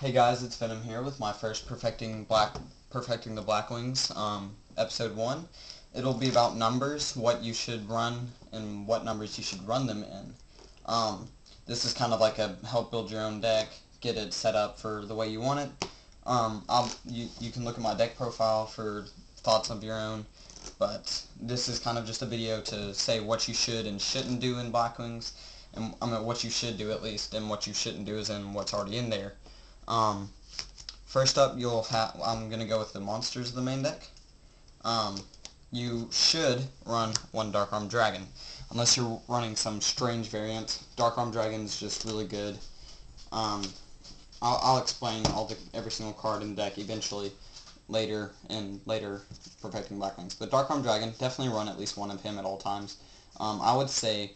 Hey guys, it's Venom here with my first Perfecting the Blackwings, episode 1. It'll be about numbers, what you should run, and what numbers you should run them in. This is kind of like a help build your own deck, get it set up for the way you want it. You can look at my deck profile for thoughts of your own, but this is kind of just a video to say what you should and shouldn't do in Blackwings, and what you should do at least, and what you shouldn't do is in what's already in there. First up, I'm going to go with the monsters of the main deck. You should run one Dark Arm Dragon. Unless you're running some strange variant, Dark Arm Dragon is just really good. I'll explain every single card in the deck eventually later Perfecting Blackwings. But Dark Arm Dragon, definitely run at least one of him at all times. I would say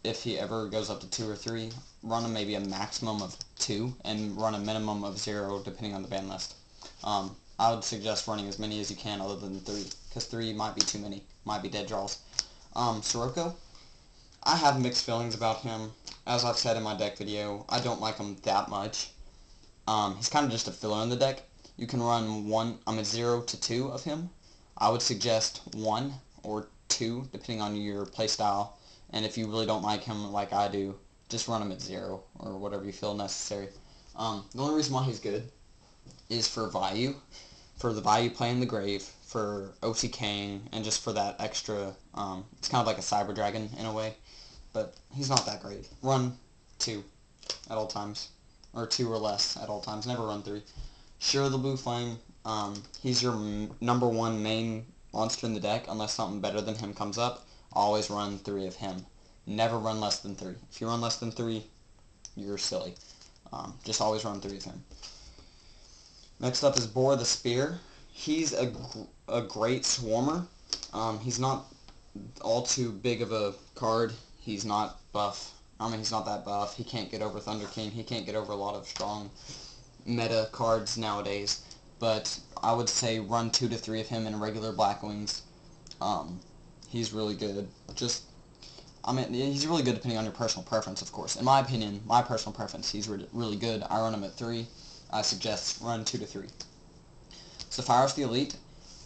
if he ever goes up to 2 or 3, run maybe a maximum of 2 and run a minimum of 0 depending on the ban list. I would suggest running as many as you can other than 3, because 3 might be too many, might be dead draws. Sirocco, I have mixed feelings about him. As I've said in my deck video, I don't like him that much. He's kind of just a filler in the deck. You can run 0 to 2 of him. I would suggest 1 or 2 depending on your playstyle. And if you really don't like him like I do, just run him at 0 or whatever you feel necessary. The only reason why he's good is for value. For the value play in the grave, for OTKing, and just for that extra, it's kind of like a Cyber Dragon in a way. But he's not that great. Run 2 at all times. Or 2 or less at all times. Never run 3. Sure, the Blue Flame, he's your number 1 main monster in the deck, unless something better than him comes up. Always run 3 of him. Never run less than 3. If you run less than 3, you're silly. Just always run 3 of him. Next up is Boar the Spear. He's a great swarmer. He's not all too big of a card. He's not buff. He's not that buff. He can't get over Thunder King. He can't get over a lot of strong meta cards nowadays. But I would say run 2 to 3 of him in regular Blackwings. He's really good. He's really good depending on your personal preference, of course. In my opinion, my personal preference, he's really good. I run him at 3. I suggest run 2 to 3. Sephiroth the Elite.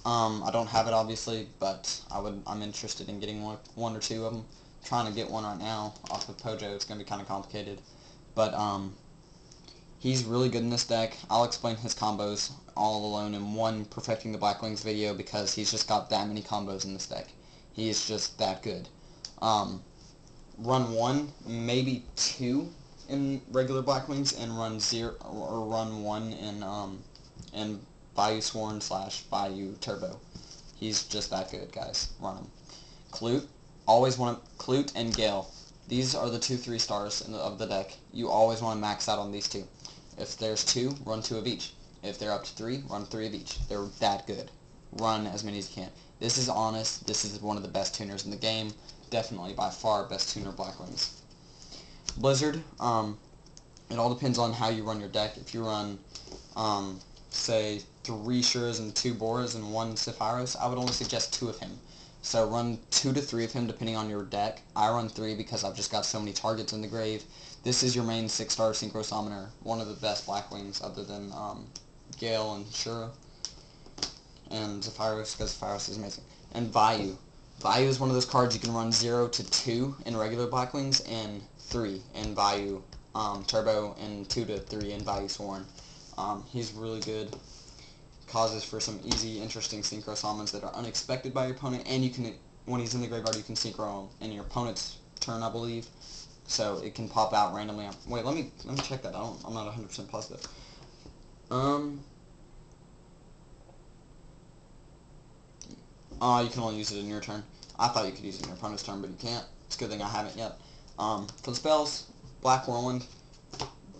I don't have it, obviously, but I'm interested in getting one or 2 of them. I'm trying to get one right now off of Pojo. It's going to be kind of complicated. But he's really good in this deck. I'll explain his combos all alone in one Perfecting the Blackwings video because he's just got that many combos in this deck. He is just that good. Run 1, maybe 2 in regular Blackwings, and run 0 or run 1 in Bayou Sworn / Bayou Turbo. He's just that good, guys. Run him. Clute, always want to Clute and Gale. These are the 2 3-stars of the deck. You always want to max out on these 2. If there's 2, run 2 of each. If they're up to 3, run 3 of each. They're that good. Run as many as you can. This is honest. This is one of the best tuners in the game. Definitely, by far, best tuner Blackwings. Blizzard, it all depends on how you run your deck. If you run, say, 3 Shures and 2 Boars and 1 Sephiroth, I would only suggest 2 of him. So run 2 to 3 of him depending on your deck. I run 3 because I've just got so many targets in the grave. This is your main 6-star Synchro Summoner, one of the best Blackwings other than Gale and Shura. And Sephiroth, because Sephiroth is amazing. And Vayu. Vayu is one of those cards you can run 0 to 2 in regular Blackwings and 3 in Vayu Turbo and 2 to 3 in Vayu Sworn. He's really good. Causes for some easy, interesting Synchro Summons that are unexpected by your opponent, and you can, when he's in the graveyard, you can Synchro in your opponent's turn, I believe. So it can pop out randomly. Wait, let me check that. I'm not 100% positive. You can only use it in your turn. I thought you could use it in your opponent's turn, but you can't. It's a good thing I haven't yet. For the spells, Black Whirlwind.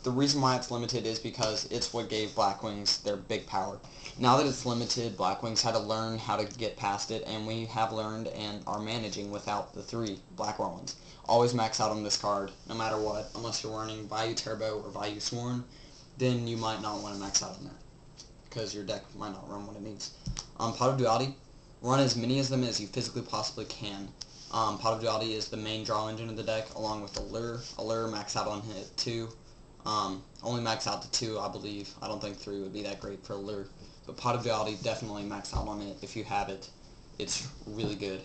The reason why it's limited is because it's what gave Blackwings their big power. Now that it's limited, Blackwings had to learn how to get past it, and we have learned and are managing without the 3 Black Whirlwinds. Always max out on this card, no matter what, unless you're running Bayou Turbo or Bayou Sworn, then you might not want to max out on that, because your deck might not run what it needs. Pot of Duality, run as many of them as you physically possibly can. Pot of Duality is the main draw engine of the deck, along with Allure. Allure, max out on it too. Only max out to 2, I believe. I don't think 3 would be that great for a lure. But Pot of Duality, definitely max out on it if you have it. It's really good.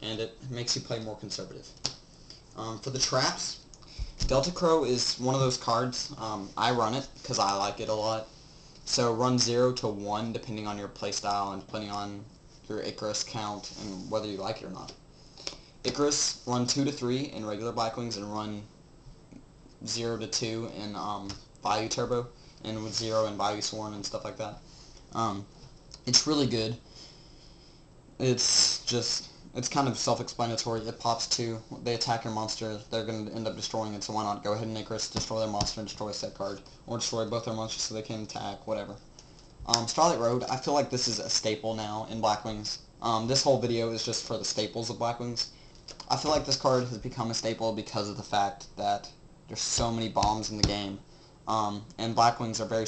And it makes you play more conservative. For the traps, Delta Crow is one of those cards. I run it because I like it a lot. So run 0 to 1 depending on your playstyle and depending on your Icarus count and whether you like it or not. Icarus, run 2 to 3 in regular Blackwings and run 0 to 2 in Bayou Turbo and with 0 in Bayou Swarm and stuff like that. It's really good. It's kind of self-explanatory. It pops 2. They attack your monster. They're going to end up destroying it, so why not go ahead and Icarus, destroy their monster, and destroy a set card. Or destroy both their monsters so they can attack, whatever. Starlight Road, I feel like this is a staple now in Blackwings. This whole video is just for the staples of Blackwings. I feel like this card has become a staple because of the fact that there's so many bombs in the game. And Blackwings are very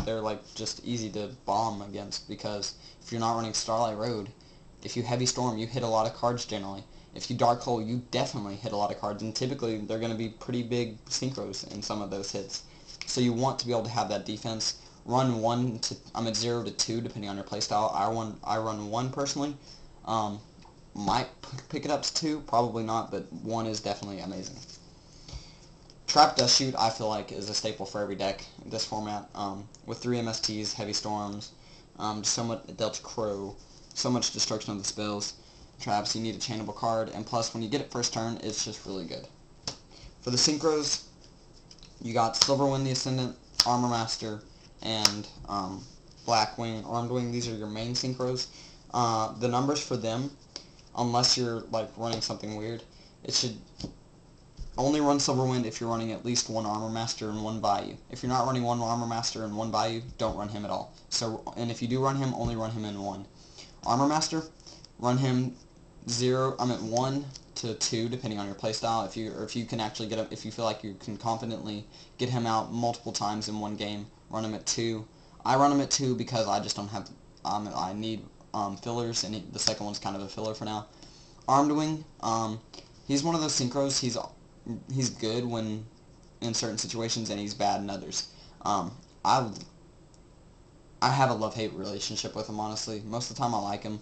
they're like just easy to bomb against because if you're not running Starlight Road, if you Heavy Storm, you hit a lot of cards generally. If you Dark Hole, you definitely hit a lot of cards, and typically they're going to be pretty big synchros in some of those hits. So you want to be able to have that defense. Run 1 to, I'm at 0 to 2 depending on your playstyle. I run 1 personally. Might pick it up to 2, probably not, but 1 is definitely amazing. Trap Dust Shoot, I feel like, is a staple for every deck in this format. With 3 MSTs, Heavy Storms, so much Delta Crow, so much destruction of the spells, traps, you need a chainable card, and plus when you get it first turn, it's just really good. For the synchros, you got Silverwind the Ascendant, Armor Master, and Blackwing, Armed Wing. These are your main synchros. The numbers for them, unless you're like running something weird, it should only run Silverwind if you're running at least 1 Armor Master and 1 Bayou. If you're not running 1 Armor Master and 1 Bayou, don't run him at all. And if you do run him, only run him in 1. Armor Master, run him 1 to 2 depending on your playstyle. If you can actually get him, if you feel like you can confidently get him out multiple times in one game, run him at 2. I run him at 2 because I just don't have. I need fillers, and the second one's kind of a filler for now. Armed Wing, he's one of those synchros. He's good when in certain situations, and he's bad in others. I have a love-hate relationship with him, honestly. Most of the time I like him.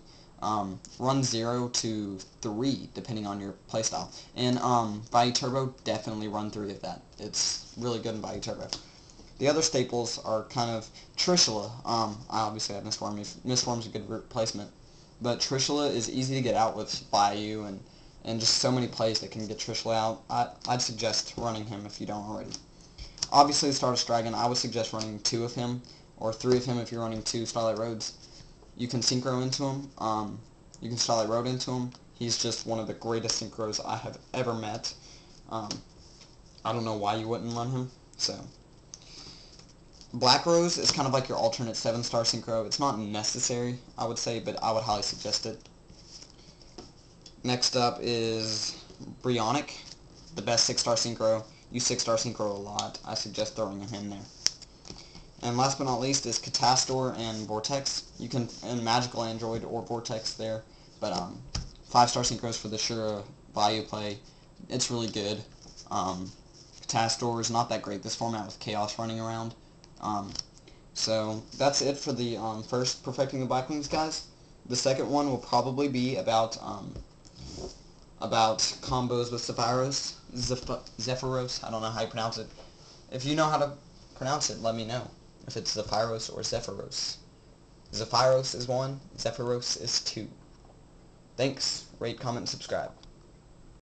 Run 0 to 3, depending on your playstyle. And Bayou Turbo, definitely run 3 of that. It's really good in Bayou Turbo. The other staples are kind of Trishula. I obviously have Mistform. Mistform's a good replacement. But Trishula is easy to get out with Bayou and just so many plays that can get Trishula out. I'd suggest running him if you don't already. Obviously, the Stardust Dragon, I would suggest running 2 of him, or 3 of him if you're running 2 Starlight Roads. You can Synchro into him. You can Starlight Road into him. He's just one of the greatest Synchros I have ever met. I don't know why you wouldn't run him. So, Black Rose is kind of like your alternate 7-star Synchro. It's not necessary, I would say, but I would highly suggest it. Next up is Brionic, the best 6-star Synchro. Use 6-star Synchro a lot. I suggest throwing him in there. And last but not least is Catastor and Vortex. You can, and Magical Android or Vortex there, but 5-star Synchros for the Shura Bayou play. It's really good. Catastor is not that great this format with Chaos running around. So that's it for the first Perfecting the Blackwings, guys. The second one will probably be about combos with Zephyros. I don't know how you pronounce it. If you know how to pronounce it, let me know. If it's Zephyros or Zephyros. Zephyros is 1, Zephyros is 2. Thanks. Rate, comment, and subscribe.